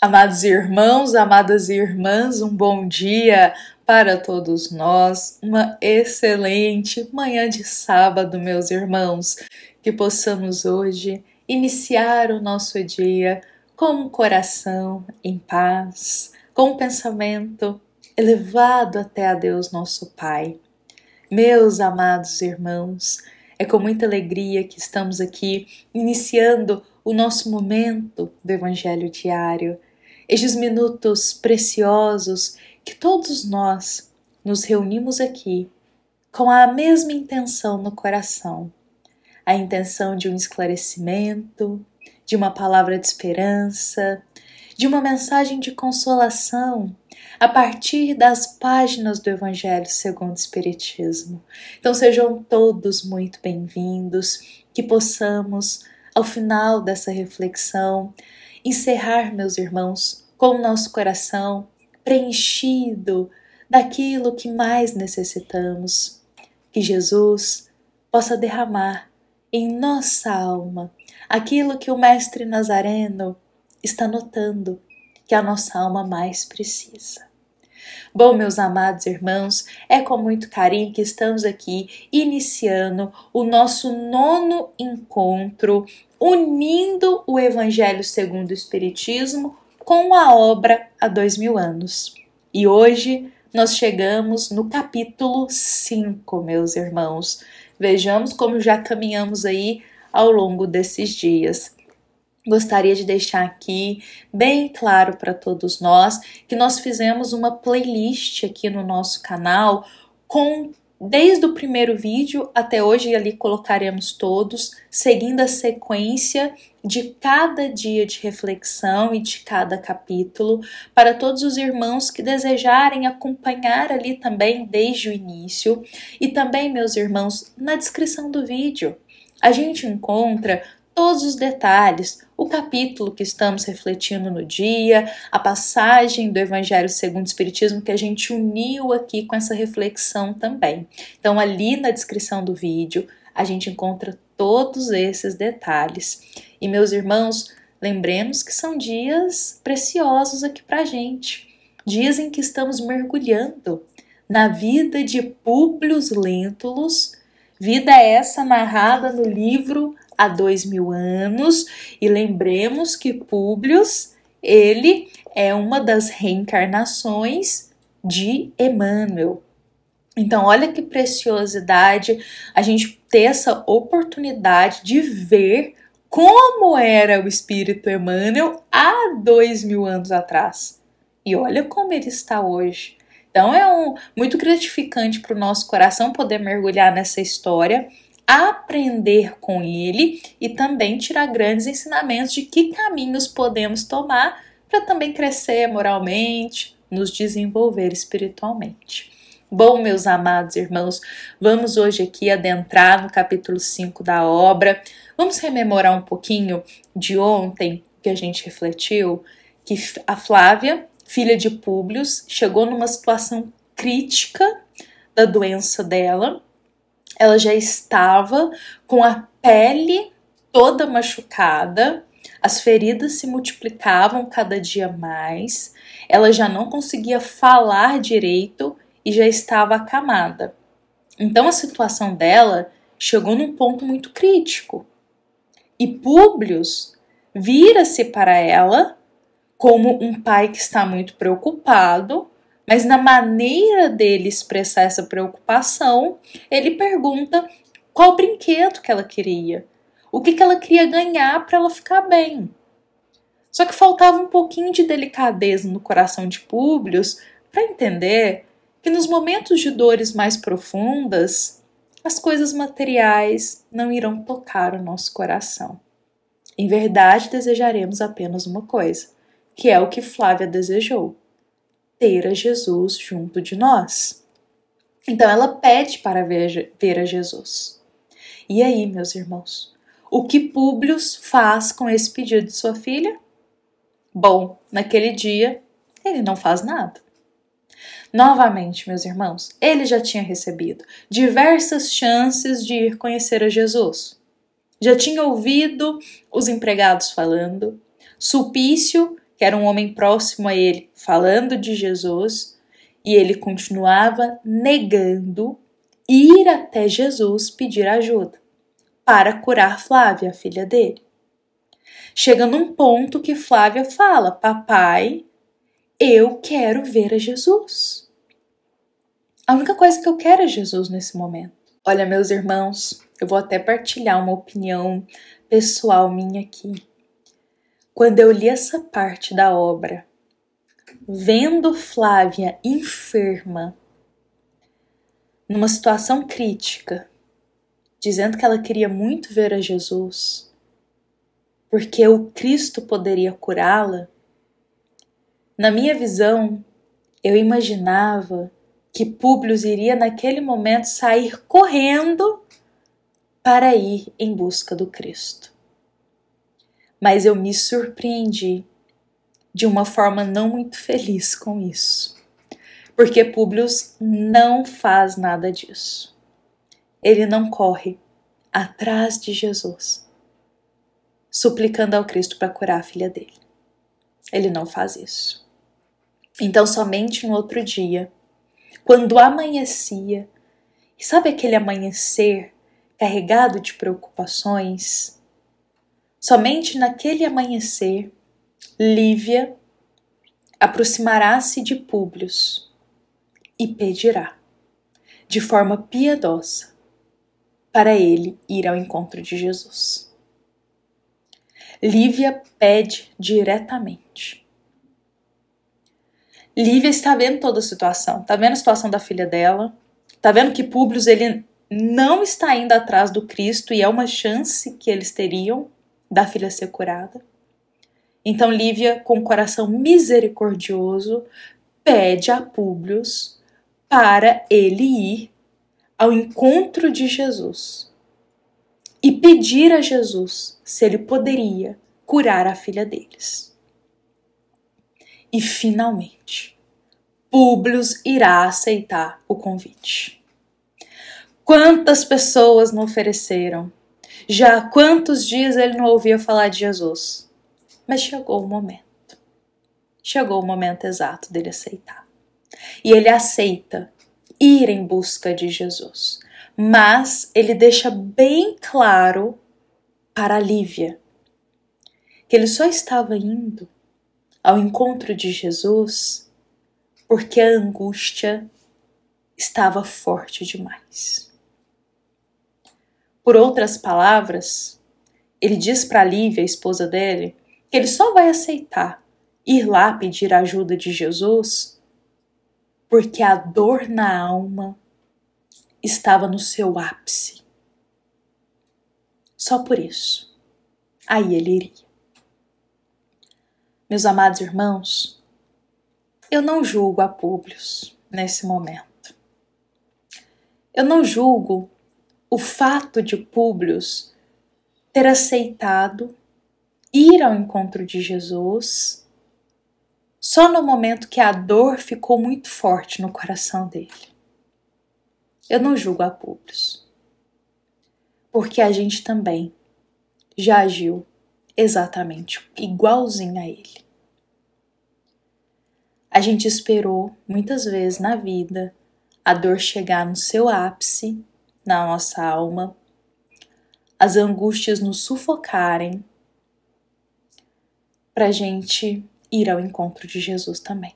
Amados irmãos, amadas irmãs, um bom dia para todos nós, uma excelente manhã de sábado, meus irmãos, que possamos hoje iniciar o nosso dia com um coração em paz, com um pensamento elevado até a Deus nosso Pai. Meus amados irmãos, é com muita alegria que estamos aqui iniciando o nosso momento do Evangelho Diário. Estes minutos preciosos que todos nós nos reunimos aqui com a mesma intenção no coração, a intenção de um esclarecimento, de uma palavra de esperança, de uma mensagem de consolação a partir das páginas do Evangelho segundo o Espiritismo. Então sejam todos muito bem-vindos, que possamos, ao final dessa reflexão, encerrar, meus irmãos, com o nosso coração preenchido daquilo que mais necessitamos, que Jesus possa derramar em nossa alma aquilo que o Mestre Nazareno está notando que a nossa alma mais precisa. Bom, meus amados irmãos, é com muito carinho que estamos aqui iniciando o nosso 9º encontro, unindo o Evangelho segundo o Espiritismo com a obra há 2000 anos. E hoje nós chegamos no capítulo 5, meus irmãos. Vejamos como já caminhamos aí ao longo desses dias. Gostaria de deixar aqui bem claro para todos nós que nós fizemos uma playlist aqui no nosso canal com desde o primeiro vídeo até hoje, e ali colocaremos todos, seguindo a sequência de cada dia de reflexão e de cada capítulo, para todos os irmãos que desejarem acompanhar ali também desde o início. E também, meus irmãos, na descrição do vídeo a gente encontra todos os detalhes, o capítulo que estamos refletindo no dia, a passagem do Evangelho segundo o Espiritismo que a gente uniu aqui com essa reflexão também. Então ali na descrição do vídeo a gente encontra todos esses detalhes. E meus irmãos, lembremos que são dias preciosos aqui pra gente, dias em que estamos mergulhando na vida de Públio Lentulus, vida essa narrada no livro há 2000 anos, e lembremos que Públio, ele é uma das reencarnações de Emmanuel. Então, olha que preciosidade a gente ter essa oportunidade de ver como era o espírito Emmanuel há 2000 anos atrás. E olha como ele está hoje. Então, é muito gratificante para o nosso coração poder mergulhar nessa história, aprender com ele e também tirar grandes ensinamentos de que caminhos podemos tomar para também crescer moralmente, nos desenvolver espiritualmente. Bom, meus amados irmãos, vamos hoje aqui adentrar no capítulo 5 da obra. Vamos rememorar um pouquinho de ontem que a gente refletiu, que a Flávia, filha de Públio, chegou numa situação crítica da doença dela. Ela já estava com a pele toda machucada, as feridas se multiplicavam cada dia mais, ela já não conseguia falar direito e já estava acamada. Então a situação dela chegou num ponto muito crítico. E Públio vira-se para ela como um pai que está muito preocupado, mas na maneira dele expressar essa preocupação, ele pergunta qual brinquedo que ela queria, o que ela queria ganhar para ela ficar bem. Só que faltava um pouquinho de delicadeza no coração de Públio para entender que nos momentos de dores mais profundas, as coisas materiais não irão tocar o nosso coração. Em verdade, desejaremos apenas uma coisa, que é o que Flávia desejou: ter a Jesus junto de nós. Então ela pede para ver a Jesus. E aí, meus irmãos, o que Públio faz com esse pedido de sua filha? Bom, naquele dia, ele não faz nada. Novamente, meus irmãos, ele já tinha recebido diversas chances de ir conhecer a Jesus. Já tinha ouvido os empregados falando, Sulpício, que que era um homem próximo a ele, falando de Jesus, e ele continuava negando ir até Jesus pedir ajuda para curar Flávia, a filha dele. Chega num ponto que Flávia fala: papai, eu quero ver a Jesus. A única coisa que eu quero é Jesus nesse momento. Olha, meus irmãos, eu vou até partilhar uma opinião pessoal minha aqui. Quando eu li essa parte da obra, vendo Flávia enferma, numa situação crítica, dizendo que ela queria muito ver a Jesus, porque o Cristo poderia curá-la, na minha visão, eu imaginava que Públio iria naquele momento sair correndo para ir em busca do Cristo. Mas eu me surpreendi de uma forma não muito feliz com isso, porque Públio não faz nada disso. Ele não corre atrás de Jesus, suplicando ao Cristo para curar a filha dele. Ele não faz isso. Então, somente no outro dia, quando amanhecia, e sabe aquele amanhecer carregado de preocupações? Somente naquele amanhecer, Lívia aproximará-se de Públio e pedirá, de forma piedosa, para ele ir ao encontro de Jesus. Lívia pede diretamente. Lívia está vendo toda a situação, está vendo a situação da filha dela, está vendo que Públio ele não está indo atrás do Cristo e é uma chance que eles teriam da filha ser curada. Então Lívia, com o coração misericordioso, pede a Públio para ele ir ao encontro de Jesus e pedir a Jesus se ele poderia curar a filha deles. E finalmente, Públio irá aceitar o convite. Quantas pessoas não ofereceram? Já há quantos dias ele não ouvia falar de Jesus? Mas chegou o momento. Chegou o momento exato dele aceitar. E ele aceita ir em busca de Jesus. Mas ele deixa bem claro para Lívia que ele só estava indo ao encontro de Jesus porque a angústia estava forte demais. Por outras palavras, ele diz para Lívia, a esposa dele, que ele só vai aceitar ir lá pedir a ajuda de Jesus porque a dor na alma estava no seu ápice. Só por isso. Aí ele iria. Meus amados irmãos, eu não julgo a Públio nesse momento. Eu não julgo o fato de Públio ter aceitado ir ao encontro de Jesus só no momento que a dor ficou muito forte no coração dele. Eu não julgo a Públio, porque a gente também já agiu exatamente igualzinho a ele. A gente esperou muitas vezes na vida a dor chegar no seu ápice, na nossa alma, as angústias nos sufocarem, para a gente ir ao encontro de Jesus também.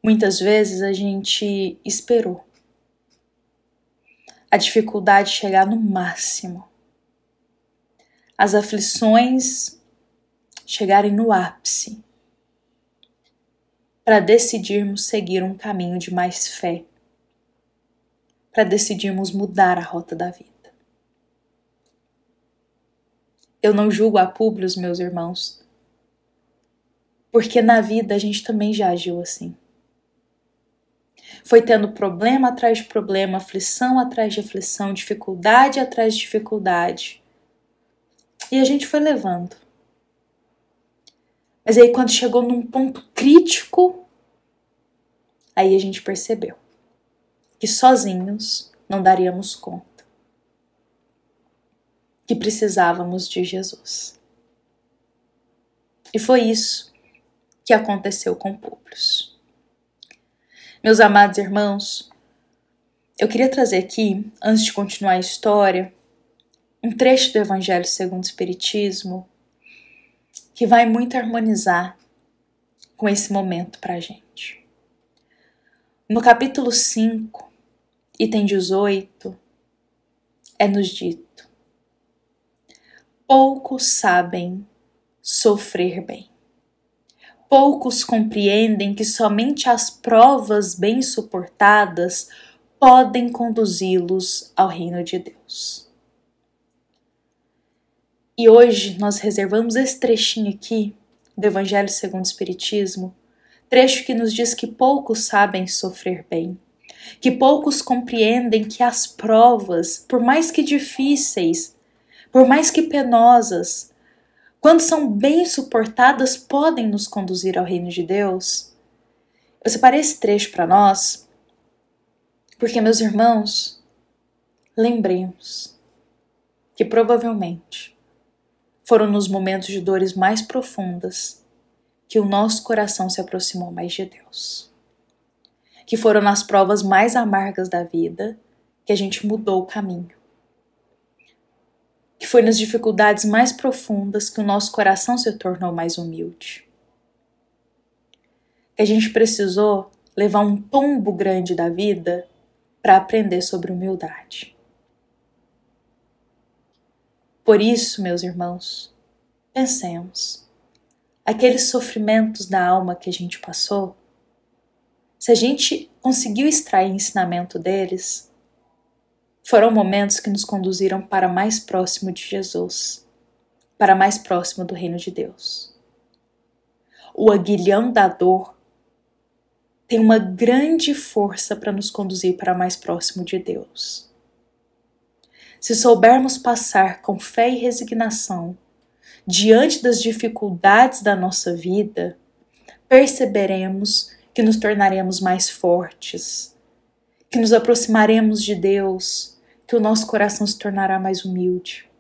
Muitas vezes a gente esperou a dificuldade chegar no máximo, as aflições chegarem no ápice, para decidirmos seguir um caminho de mais fé, para decidirmos mudar a rota da vida. Eu não julgo a Públio, meus irmãos, porque na vida a gente também já agiu assim. Foi tendo problema atrás de problema, aflição atrás de aflição, dificuldade atrás de dificuldade. E a gente foi levando. Mas aí quando chegou num ponto crítico, aí a gente percebeu que sozinhos não daríamos conta, que precisávamos de Jesus. E foi isso que aconteceu com Públio. Meus amados irmãos, eu queria trazer aqui, antes de continuar a história, um trecho do Evangelho segundo o Espiritismo que vai muito harmonizar com esse momento para a gente. No capítulo 5, item 18, é-nos dito: poucos sabem sofrer bem. Poucos compreendem que somente as provas bem suportadas podem conduzi-los ao reino de Deus. E hoje nós reservamos esse trechinho aqui do Evangelho segundo o Espiritismo, trecho que nos diz que poucos sabem sofrer bem, que poucos compreendem que as provas, por mais que difíceis, por mais que penosas, quando são bem suportadas, podem nos conduzir ao reino de Deus. Eu separei esse trecho para nós, porque, meus irmãos, lembremos que provavelmente foram nos momentos de dores mais profundas que o nosso coração se aproximou mais de Deus. Que foram nas provas mais amargas da vida que a gente mudou o caminho. Que foi nas dificuldades mais profundas que o nosso coração se tornou mais humilde. Que a gente precisou levar um tombo grande da vida para aprender sobre humildade. Por isso, meus irmãos, pensemos, aqueles sofrimentos da alma que a gente passou, se a gente conseguiu extrair ensinamento deles, foram momentos que nos conduziram para mais próximo de Jesus, para mais próximo do reino de Deus. O aguilhão da dor tem uma grande força para nos conduzir para mais próximo de Deus. Se soubermos passar com fé e resignação diante das dificuldades da nossa vida, perceberemos que nos tornaremos mais fortes, que nos aproximaremos de Deus, que o nosso coração se tornará mais humilde.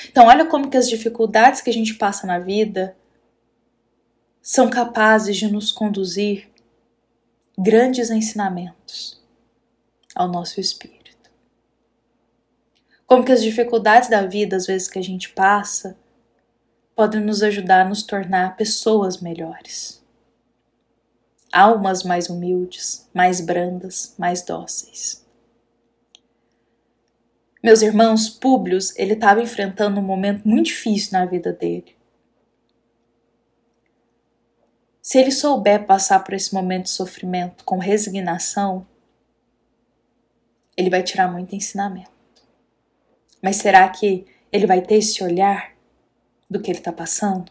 Então, olha como que as dificuldades que a gente passa na vida são capazes de nos conduzir grandes ensinamentos ao nosso espírito. Como que as dificuldades da vida, às vezes que a gente passa, podem nos ajudar a nos tornar pessoas melhores. Almas mais humildes, mais brandas, mais dóceis. Meus irmãos, Públio, ele estava enfrentando um momento muito difícil na vida dele. Se ele souber passar por esse momento de sofrimento com resignação, ele vai tirar muito ensinamento. Mas será que ele vai ter esse olhar do que ele está passando?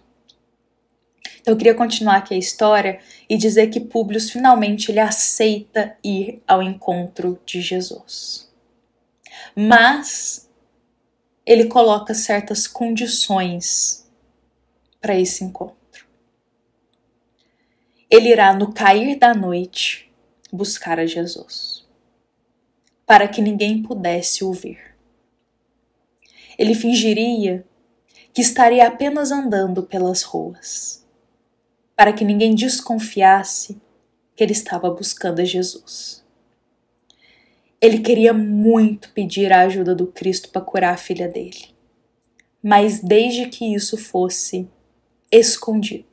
Então eu queria continuar aqui a história e dizer que Públio finalmente ele aceita ir ao encontro de Jesus. Mas ele coloca certas condições para esse encontro. Ele irá no cair da noite buscar a Jesus, para que ninguém pudesse o ver. Ele fingiria que estaria apenas andando pelas ruas, para que ninguém desconfiasse que ele estava buscando a Jesus. Ele queria muito pedir a ajuda do Cristo para curar a filha dele, mas desde que isso fosse escondido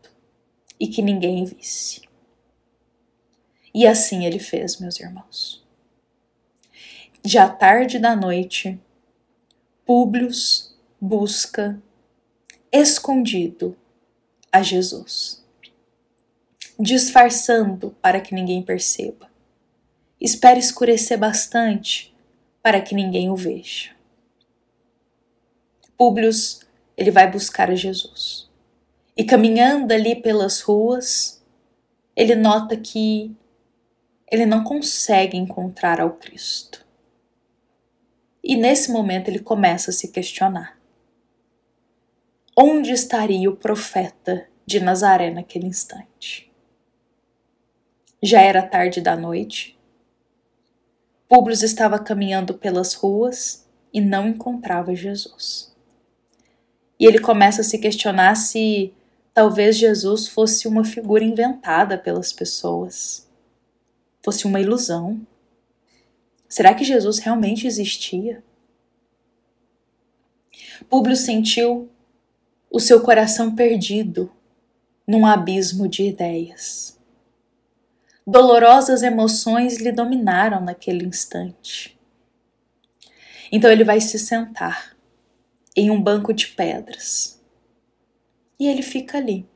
e que ninguém visse. E assim ele fez, meus irmãos. Já tarde da noite, Públio busca, escondido, a Jesus, disfarçando para que ninguém perceba. Espera escurecer bastante para que ninguém o veja. Públio, ele vai buscar a Jesus. E caminhando ali pelas ruas, ele nota que ele não consegue encontrar ao Cristo. E nesse momento ele começa a se questionar. Onde estaria o profeta de Nazaré naquele instante? Já era tarde da noite. Públio estava caminhando pelas ruas e não encontrava Jesus. E ele começa a se questionar se Talvez Jesus fosse uma figura inventada pelas pessoas, fosse uma ilusão. Será que Jesus realmente existia? Públio sentiu o seu coração perdido num abismo de ideias. Dolorosas emoções lhe dominaram naquele instante. Então ele vai se sentar em um banco de pedras. E ele fica ali,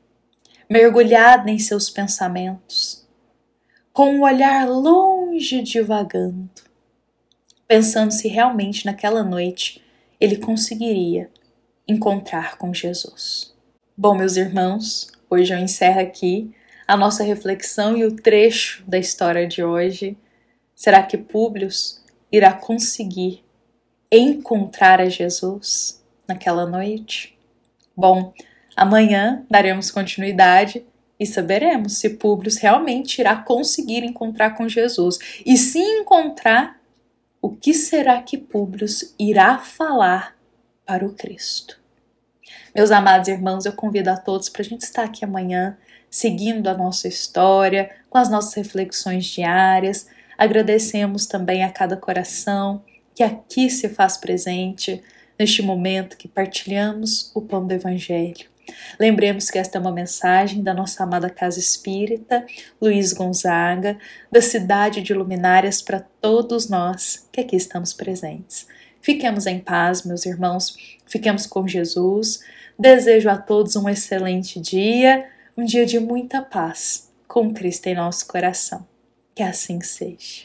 mergulhado em seus pensamentos, com o olhar longe divagando, pensando se realmente naquela noite ele conseguiria encontrar com Jesus. Bom, meus irmãos, hoje eu encerro aqui a nossa reflexão e o trecho da história de hoje. Será que Públio irá conseguir encontrar a Jesus naquela noite? Bom, amanhã daremos continuidade e saberemos se Públio realmente irá conseguir encontrar com Jesus. E se encontrar, o que será que Públio irá falar para o Cristo? Meus amados irmãos, eu convido a todos para a gente estar aqui amanhã, seguindo a nossa história, com as nossas reflexões diárias. Agradecemos também a cada coração que aqui se faz presente, neste momento que partilhamos o pão do Evangelho. Lembremos que esta é uma mensagem da nossa amada Casa Espírita, Luiz Gonzaga, da cidade de Luminárias, para todos nós que aqui estamos presentes. Fiquemos em paz, meus irmãos, fiquemos com Jesus. Desejo a todos um excelente dia, um dia de muita paz, com Cristo em nosso coração. Que assim seja.